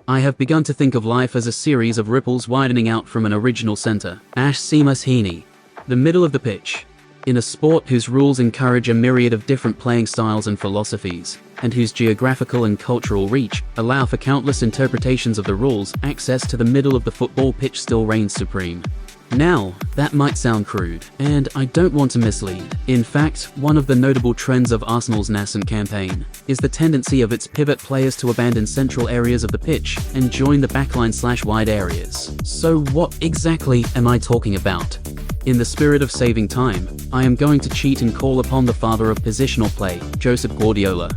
I have begun to think of life as a series of ripples widening out from an original center. Seamus Heaney. The middle of the pitch. In a sport whose rules encourage a myriad of different playing styles and philosophies, and whose geographical and cultural reach allow for countless interpretations of the rules, access to the middle of the football pitch still reigns supreme. Now, that might sound crude, and I don't want to mislead. In fact, one of the notable trends of Arsenal's nascent campaign is the tendency of its pivot players to abandon central areas of the pitch and join the backline/wide areas. So what exactly am I talking about? In the spirit of saving time, I am going to cheat and call upon the father of positional play, Josep Guardiola.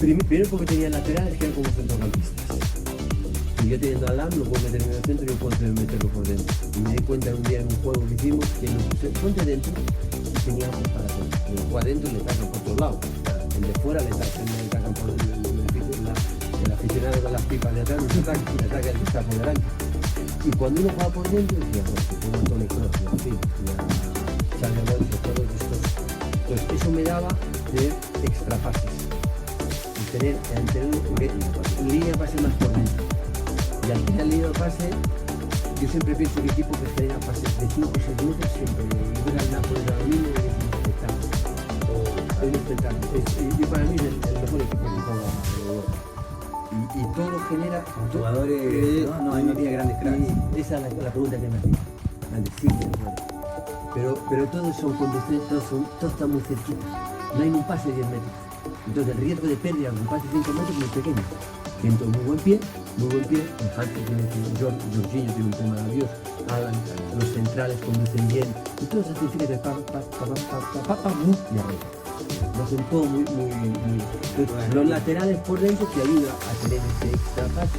Primero porque tenía laterales que eran como centrocampistas. Y yo teniendo al lado lo puedo meter en el centro y yo puedo meterlo por dentro. Y me di cuenta un día en un juego que hicimos que lo puse ponte dentro y teníamos para todo. El de adentro le tacan por todos lados. El de fuera le tacan por el aficionado con las pipas de atrás, le ataca el que está por delante. Y cuando uno juega por dentro decía, bueno, un montón de cosas, en fin, ya Xavi Alonso, todos estos. Pues eso me daba de extra pases. Tener línea de pase más por dentro. Y al final línea de pase, yo siempre pienso que equipos que generan pases de 5 o 6 metros siempre llega al Napoli de lo mismo y es un espectáculo. Hay un espectáculo. Y para mí es el mejor equipo que juega en Europa. Y todo genera jugadores, no tiene grandes cracks. Esa es la pregunta que me hacía. Grandes, sí, pero todos son condescendientes, todos están muy cerquita. No hay un pase de 10 metros. Entonces el riesgo de pérdida con un pase de 5 metros es muy pequeño. Siento muy buen pie, el Hansen tiene Jorginho tiene un tema maravilloso, Alan, los centrales conducen bien, y todos hacen fila de y arriba. Lo hacen todo muy. Entonces, los laterales por dentro te ayudan a tener ese extra pase,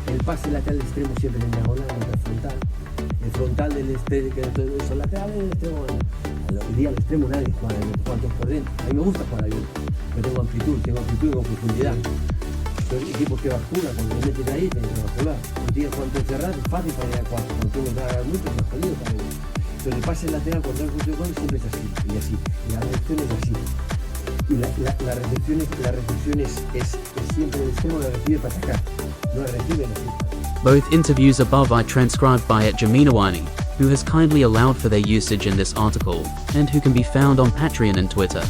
el pase lateral extremo siempre en diagonal, el frontal. El frontal del extremo, que son laterales del extremo, hoy día al extremo nadie juega todos por dentro. A mí me gusta jugar abierto. Yo tengo amplitud y con profundidad. Son equipos que basculan, cuando le metes ahí tienes que bascular. Si tienes cuanto cerrar es fácil para ir a 4, cuando tú no te hagas mucho es más jodido para ir. Entonces el pase lateral cuando el punto de gol siempre es así, y así. Y la recepción es así. Y la recepción es siempre el extremo la recibe para atacar, no la recibe así. Both interviews above I transcribed by @Jaminawani, who has kindly allowed for their usage in this article, and who can be found on Patreon and Twitter.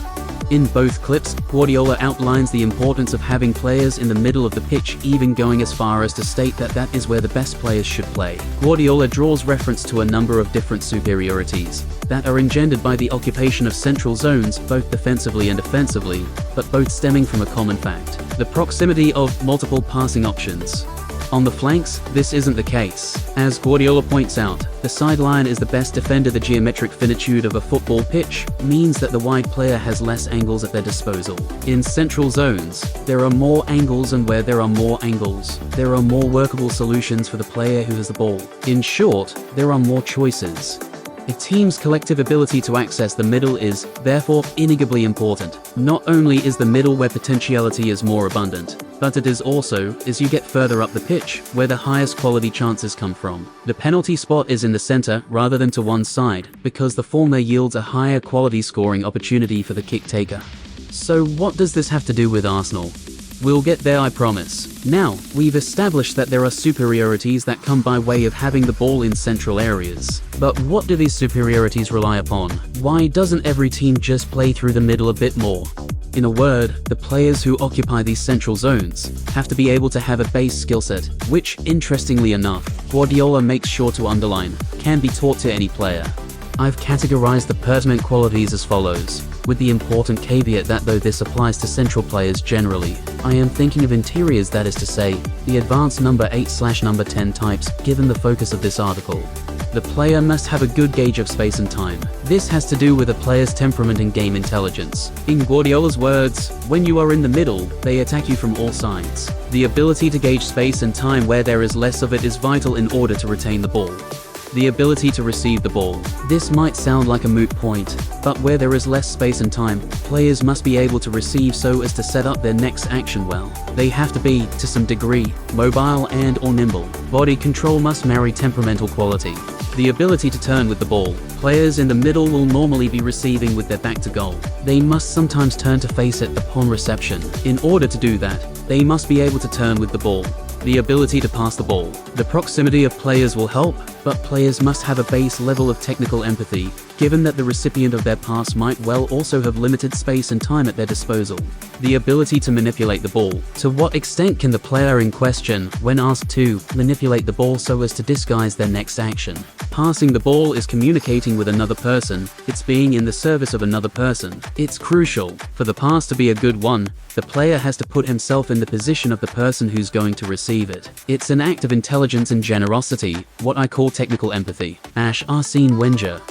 In both clips, Guardiola outlines the importance of having players in the middle of the pitch, even going as far as to state that is where the best players should play. Guardiola draws reference to a number of different superiorities that are engendered by the occupation of central zones, both defensively and offensively, but both stemming from a common fact: the proximity of multiple passing options. On the flanks, this isn't the case. As Guardiola points out, the sideline is the best defender. The geometric finitude of a football pitch means that the wide player has less angles at their disposal. In central zones, there are more angles, and where there are more angles, there are more workable solutions for the player who has the ball. In short, there are more choices. A team's collective ability to access the middle is, therefore, inexorably important. Not only is the middle where potentiality is more abundant, but it is also, as you get further up the pitch, where the highest quality chances come from. The penalty spot is in the center rather than to one side, because the former yields a higher quality scoring opportunity for the kick taker. So what does this have to do with Arsenal? We'll get there, I promise. Now, we've established that there are superiorities that come by way of having the ball in central areas. But what do these superiorities rely upon? Why doesn't every team just play through the middle a bit more? In a word, the players who occupy these central zones have to be able to have a base skill set, which, interestingly enough, Guardiola makes sure to underline, can be taught to any player. I've categorized the pertinent qualities as follows, with the important caveat that though this applies to central players generally, I am thinking of interiors, that is to say, the advanced number 8/number 10 types, given the focus of this article. The player must have a good gauge of space and time. This has to do with a player's temperament and game intelligence. In Guardiola's words, when you are in the middle, they attack you from all sides. The ability to gauge space and time where there is less of it is vital in order to retain the ball. the ability to receive the ball. This might sound like a moot point, but where there is less space and time, players must be able to receive so as to set up their next action well. They have to be, to some degree, mobile and/or nimble. Body control must marry temperamental quality. The ability to turn with the ball. Players in the middle will normally be receiving with their back to goal. They must sometimes turn to face it upon reception. In order to do that, they must be able to turn with the ball. The ability to pass the ball. The proximity of players will help, but players must have a base level of technical empathy, given that the recipient of their pass might well also have limited space and time at their disposal. The ability to manipulate the ball. To what extent can the player in question, when asked to, manipulate the ball so as to disguise their next action? Passing the ball is communicating with another person, it's being in the service of another person. It's crucial. For the pass to be a good one, the player has to put himself in the position of the person who's going to receive it. It's an act of intelligence and generosity, what I call technical empathy. Arsene Wenger.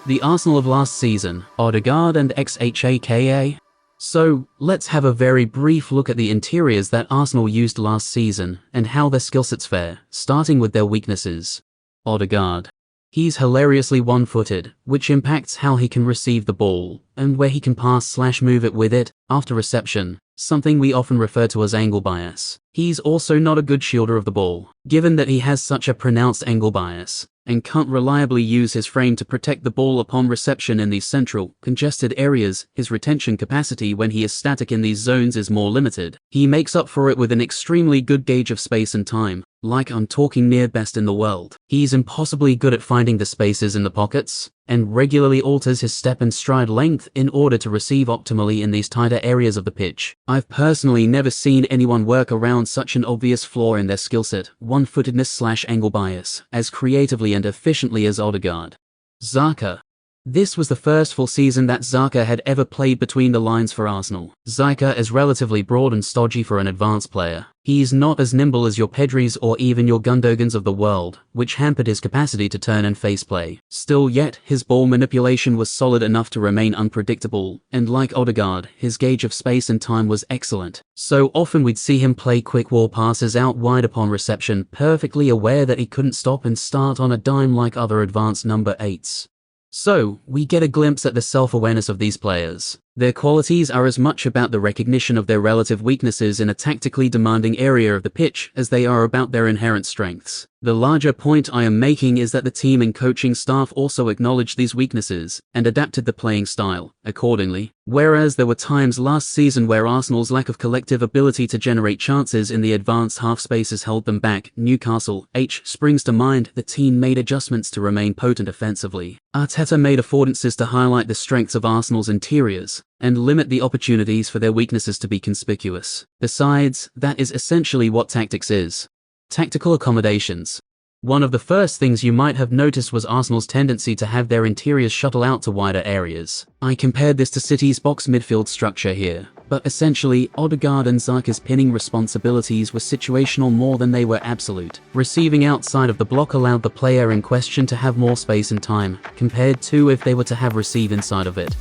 The Arsenal of last season, Odegaard and XHAKA. So, let's have a very brief look at the interiors that Arsenal used last season, and how their skill sets fare, starting with their weaknesses. Odegaard. He's hilariously one-footed, which impacts how he can receive the ball, and where he can pass/move it with it, after reception, something we often refer to as angle bias. He's also not a good shielder of the ball, given that he has such a pronounced angle bias, and can't reliably use his frame to protect the ball upon reception in these central, congested areas. His retention capacity when he is static in these zones is more limited. He makes up for it with an extremely good gauge of space and time, like I'm talking near best in the world. He's impossibly good at finding the spaces in the pockets, and regularly alters his step and stride length in order to receive optimally in these tighter areas of the pitch. I've personally never seen anyone work around such an obvious flaw in their skillset, one-footedness/angle bias, as creatively and efficiently as Odegaard. Xhaka. This was the first full season that Xhaka had ever played between the lines for Arsenal. Xhaka is relatively broad and stodgy for an advanced player. He's not as nimble as your Pedris or even your Gundogans of the world, which hampered his capacity to turn and face play. Still yet, his ball manipulation was solid enough to remain unpredictable, and like Odegaard, his gauge of space and time was excellent. So often we'd see him play quick wall passes out wide upon reception, perfectly aware that he couldn't stop and start on a dime like other advanced number 8s. So, we get a glimpse at the self-awareness of these players. Their qualities are as much about the recognition of their relative weaknesses in a tactically demanding area of the pitch as they are about their inherent strengths. The larger point I am making is that the team and coaching staff also acknowledged these weaknesses and adapted the playing style accordingly. Whereas there were times last season where Arsenal's lack of collective ability to generate chances in the advanced half spaces held them back, Newcastle springs to mind, the team made adjustments to remain potent offensively. Arteta made affordances to highlight the strengths of Arsenal's interiors and limit the opportunities for their weaknesses to be conspicuous. Besides, that is essentially what tactics is. Tactical accommodations. One of the first things you might have noticed was Arsenal's tendency to have their interiors shuttle out to wider areas. I compared this to City's box midfield structure here, but essentially, Odegaard and Xhaka's pinning responsibilities were situational more than they were absolute. Receiving outside of the block allowed the player in question to have more space and time, compared to if they were to have receive inside of it.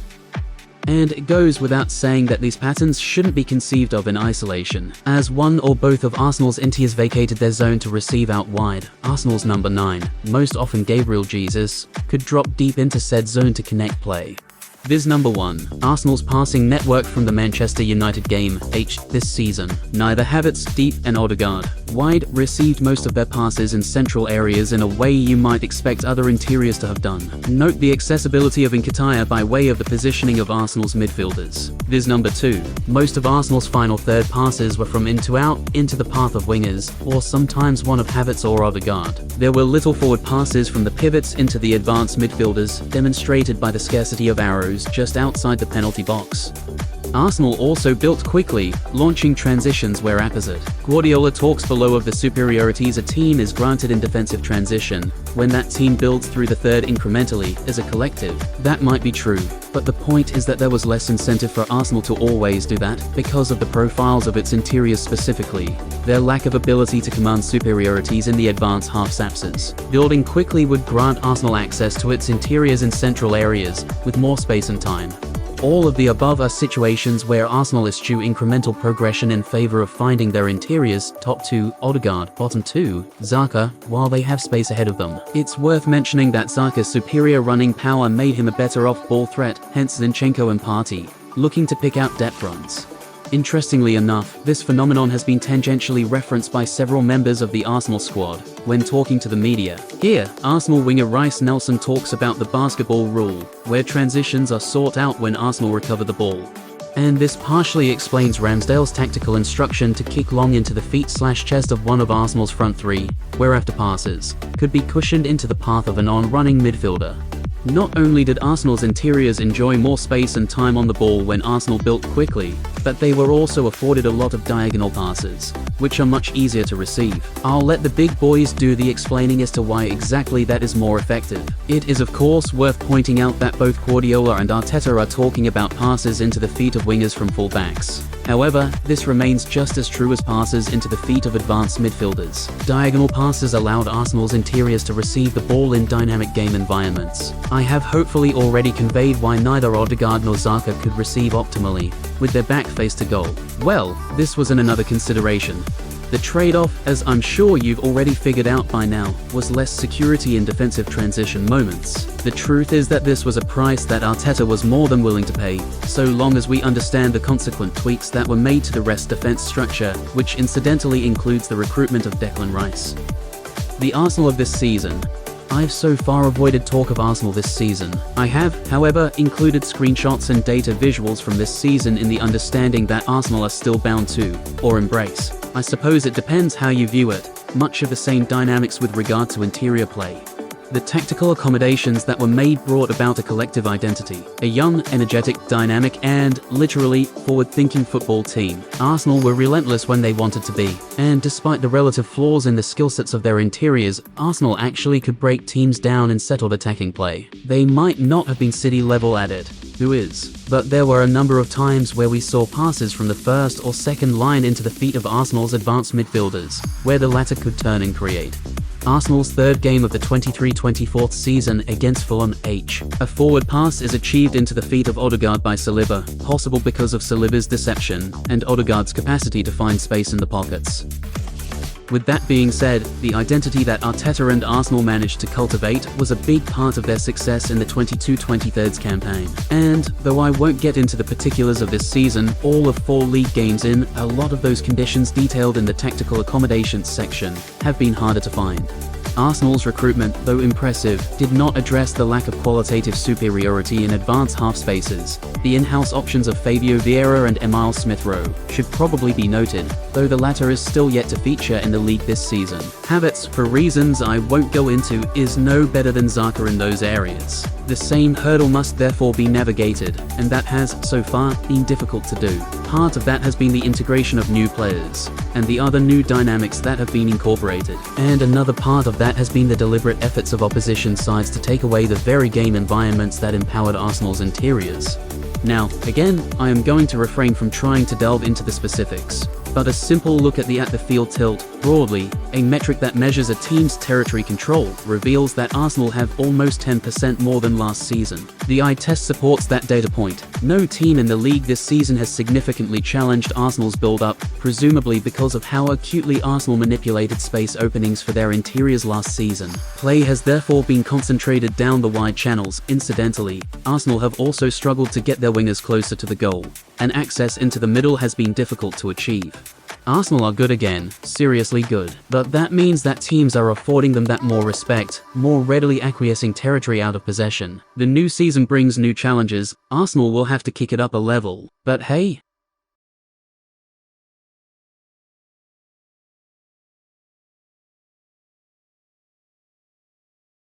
And it goes without saying that these patterns shouldn't be conceived of in isolation, as one or both of Arsenal's interiors vacated their zone to receive out wide. Arsenal's number 9, most often Gabriel Jesus, could drop deep into said zone to connect play. Viz number 1, Arsenal's passing network from the Manchester United game this season. Neither Havertz, deep, and Odegaard, wide, received most of their passes in central areas in a way you might expect other interiors to have done. Note the accessibility of Nketiah by way of the positioning of Arsenal's midfielders. Viz number 2, most of Arsenal's final third passes were from in to out, into the path of wingers, or sometimes one of Havertz or Odegaard. There were little forward passes from the pivots into the advanced midfielders, demonstrated by the scarcity of arrows just outside the penalty box. Arsenal also built quickly, launching transitions where apposite. Guardiola talks below of the superiorities a team is granted in defensive transition, when that team builds through the third incrementally, as a collective. That might be true, but the point is that there was less incentive for Arsenal to always do that, because of the profiles of its interiors specifically, their lack of ability to command superiorities in the advanced half-sapses. Building quickly would grant Arsenal access to its interiors in central areas, with more space and time. All of the above are situations where Arsenal eschew incremental progression in favor of finding their interiors, top 2, Odegaard, bottom 2, Xhaka, while they have space ahead of them. It's worth mentioning that Xhaka's superior running power made him a better off-ball threat, hence Zinchenko and Partey looking to pick out depth runs. Interestingly enough, this phenomenon has been tangentially referenced by several members of the Arsenal squad when talking to the media. Here, Arsenal winger Reiss Nelson talks about the basketball rule, where transitions are sought out when Arsenal recover the ball. And this partially explains Ramsdale's tactical instruction to kick long into the feet/chest of one of Arsenal's front three, where after passes could be cushioned into the path of an on-running midfielder. Not only did Arsenal's interiors enjoy more space and time on the ball when Arsenal built quickly, but they were also afforded a lot of diagonal passes, which are much easier to receive. I'll let the big boys do the explaining as to why exactly that is more effective. It is of course worth pointing out that both Guardiola and Arteta are talking about passes into the feet of wingers from full-backs. However, this remains just as true as passes into the feet of advanced midfielders. Diagonal passes allowed Arsenal's interiors to receive the ball in dynamic game environments. I have hopefully already conveyed why neither Odegaard nor Xhaka could receive optimally, with their back face to goal. Well, this was another consideration. The trade-off, as I'm sure you've already figured out by now, was less security in defensive transition moments. The truth is that this was a price that Arteta was more than willing to pay, so long as we understand the consequent tweaks that were made to the rest defense structure, which incidentally includes the recruitment of Declan Rice. The Arsenal of this season. I've so far avoided talk of Arsenal this season. I have, however, included screenshots and data visuals from this season in the understanding that Arsenal are still bound to, or embrace, I suppose it depends how you view it, much of the same dynamics with regard to interior play. The tactical accommodations that were made brought about a collective identity, a young, energetic, dynamic and, literally, forward-thinking football team. Arsenal were relentless when they wanted to be, and despite the relative flaws in the skill sets of their interiors, Arsenal actually could break teams down in settled attacking play. They might not have been City level at it, who is? But there were a number of times where we saw passes from the first or second line into the feet of Arsenal's advanced midfielders, where the latter could turn and create. Arsenal's third game of the 23-24 season against Fulham H. A forward pass is achieved into the feet of Odegaard by Saliba, possible because of Saliba's deception, and Odegaard's capacity to find space in the pockets. With that being said, the identity that Arteta and Arsenal managed to cultivate was a big part of their success in the 22-23 campaign. And, though I won't get into the particulars of this season, all of 4 league games in, a lot of those conditions detailed in the tactical accommodations section have been harder to find. Arsenal's recruitment, though impressive, did not address the lack of qualitative superiority in advanced half spaces. The in-house options of Fabio Vieira and Emile Smith-Rowe should probably be noted, though the latter is still yet to feature in the league this season. Havertz, for reasons I won't go into, is no better than Xhaka in those areas. The same hurdle must therefore be navigated, and that has, so far, been difficult to do. Part of that has been the integration of new players, and the other new dynamics that have been incorporated. And another part of that has been the deliberate efforts of opposition sides to take away the very game environments that empowered Arsenal's interiors. Now, again, I am going to refrain from trying to delve into the specifics, but a simple look at the field tilt, broadly, a metric that measures a team's territory control, reveals that Arsenal have almost 10% more than last season. The eye test supports that data point. No team in the league this season has significantly challenged Arsenal's build-up, presumably because of how acutely Arsenal manipulated space openings for their interiors last season. Play has therefore been concentrated down the wide channels. Incidentally, Arsenal have also struggled to get their wingers closer to the goal, and access into the middle has been difficult to achieve. Arsenal are good again, seriously good, but that means that teams are affording them that more respect, more readily acquiescing territory out of possession. The new season brings new challenges. Arsenal will have to kick it up a level, but hey,